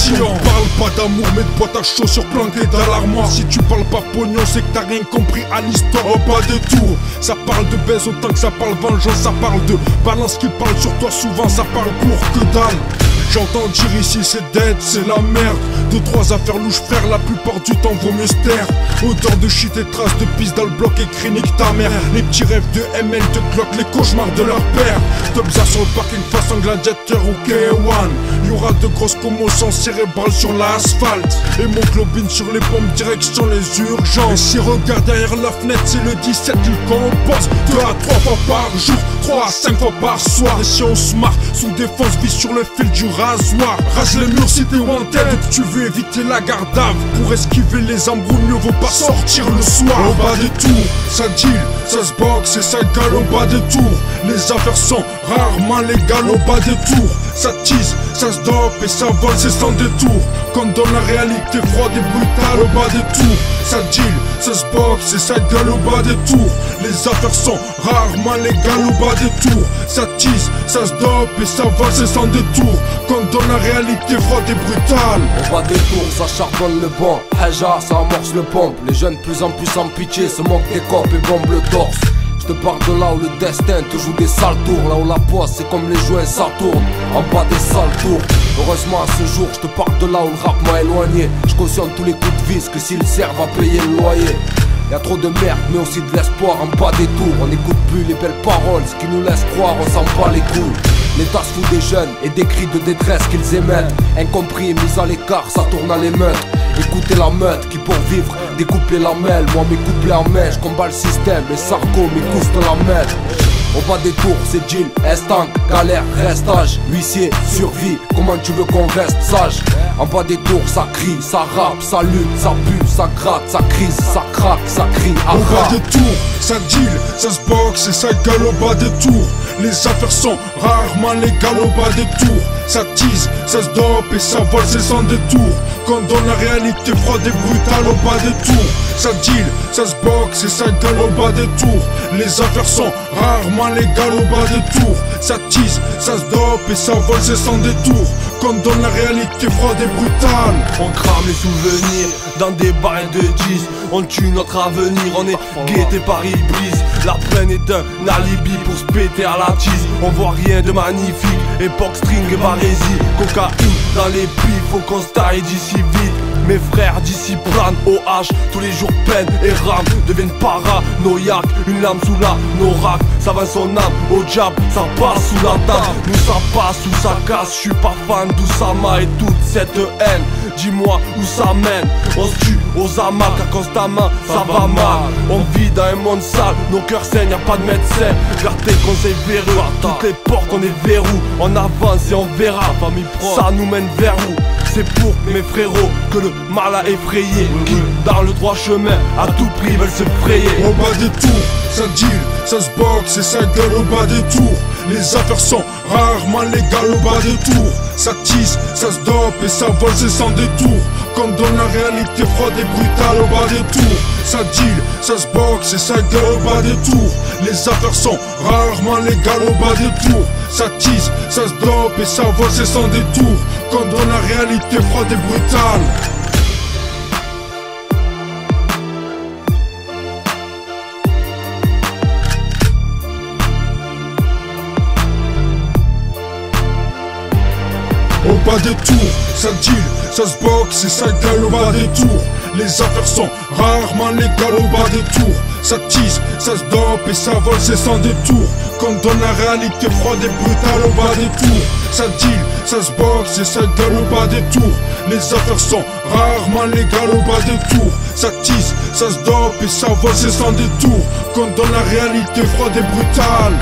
Si on parle pas d'amour mais de boîte à chaussures planquées dans l'armoire, si tu parles pas pognon c'est que t'as rien compris à l'histoire. Oh pas de tour, ça parle de baise autant que ça parle vengeance, ça parle de balance qui parle sur toi souvent, ça parle pour que dalle. J'entends dire ici c'est dead, c'est la merde. Deux trois affaires louches frère, la plupart du temps vaut mieux se taire. Odeur de shit et traces de pisse dans le bloc, écrit nique ta mère. Les petits rêves de ML, de Glock, les cauchemars de leur père. Topza sur le parking façon gladiateur ou K1. Y'aura de grosses commotions cérébrales sur l'asphalte. Hémoglobine sur les pompes, direction les urgences. Et si regarde derrière la fenêtre, c'est le 17 qu'il compose. 2 à 3 fois par jour, 3 à 5 fois par soir. Et si on se marre, sous défense vise sur le fil du rasoir. Rase les murs si t'es wanted ou que tu veux éviter la garde à vue. Pour esquiver les embrouilles, mieux vaut pas sortir le soir. Au bas des tours, ça deal, ça se boxe et ça gueule au bas des tours. Les affaires sont rarement légales au bas des tours. Ça tease, ça se dope et ça vole, c'est sans détour. Comme dans la réalité froide et brutale au bas des tours. Ça deal, ça se boxe et ça gueule au bas des tours. Les affaires sont rarement légales au bas des tours. Ça tease, ça se dope et ça vole, c'est sans détour. Comme dans la réalité froide et brutale. Au bas des tours, ça charbonne le banc. Haja, ça amorce le pompe. Les jeunes plus en plus en pitié se moquent des copes et bombent le torse. Je te parle de là où le destin te joue des sales tours. Là où la poisse c'est comme les joints ça tourne. En bas des sales tours. Heureusement à ce jour je te parle de là où le rap m'a éloigné. Je cautionne tous les coups de vis que s'ils servent à payer le loyer. Y'a trop de merde mais aussi de l'espoir en bas des tours. On n'écoute plus les belles paroles, ce qui nous laisse croire on s'en bat les couilles. L'état se fout des jeunes et des cris de détresse qu'ils émettent. Incompris et mis à l'écart, ça tourne à l'émeute. Écoutez la meute qui pour vivre découpe les lamelles. Moi mes couplets en mèche, je combats le système. Les sarcos, mes coups de la mèche. Au bas des tours, c'est Jill, Estank, galère, restage, huissier, survie, comment tu veux qu'on reste sage? En bas des tours, ça crie, ça rappe, ça lutte, ça pue, ça gratte, ça crise, ça craque, ça crie, au bas des tours, ça deal, ça se boxe et ça gueule au bas des tours. Les affaires sont rarement légales au bas des tours. Ça tease, ça se dope et ça vole, c'est sans détour. Comme dans la réalité froide et brutale au bas des tours. Ça deal, ça se boxe et ça gueule au bas des tours. Les affaires sont rarement légales au bas des tours. Ça tease, ça se dope et ça vole, c'est sans détour. Comme dans la réalité froide et brutale. On crame les souvenirs dans des barils de 10. On tue notre avenir, on est guetté par Iblis. La peine est un alibi pour se péter à la tise. On voit rien de magnifique, époque string et barésie. Cocaïne dans les plis, faut qu'on se taille d'ici vite. Mes frères d'ici planent au H, tous les jours peine et rame. Deviennent paranoïaques, une lame sous la norac. Ça va son âme au diable, ça passe sous la table. Nous ça passe ou ça casse, je suis pas fan d'Oussama et toute cette haine. Dis-moi où ça mène, on se tue aux amas car constamment ça va mal. On vit dans un monde sale, nos cœurs saignent, y'a pas de médecin. Garde tes conseils véreux, toutes les portes on est verrou. On avance et on verra, ça nous mène vers où? C'est pour mes frérots que le mal a effrayé. Qui dans le droit chemin à tout prix veulent se frayer. Au bas des tours, ça deal, ça se boxe et ça gueule au bas des tours. Les affaires sont rarement légales au bas des tours. Ça tease, ça se dope et ça vole, c'est sans détour. Comme dans la réalité froide et brutale au bas des tours. Ça deal, ça se boxe et ça gueule au bas des tours. Les affaires sont rarement légales au bas des tours. Ça tease, ça se dope et ça vole, c'est sans détour. Comme dans la réalité froide et brutale. Au bas des tours, ça deal, ça se boxe et ça gueule au bas des tours. Les affaires sont rarement légales au bas des tours. Ça tease, ça se dope et ça vole, c'est sans détour. Comme dans la réalité froide et brutale au bas des tours. Ça deal, ça se boxe et ça gueule au bas des tours. Les affaires sont rarement légales au bas des tours. Ça tease, ça se dope et ça vole, c'est sans détour. Comme dans la réalité froide et brutale.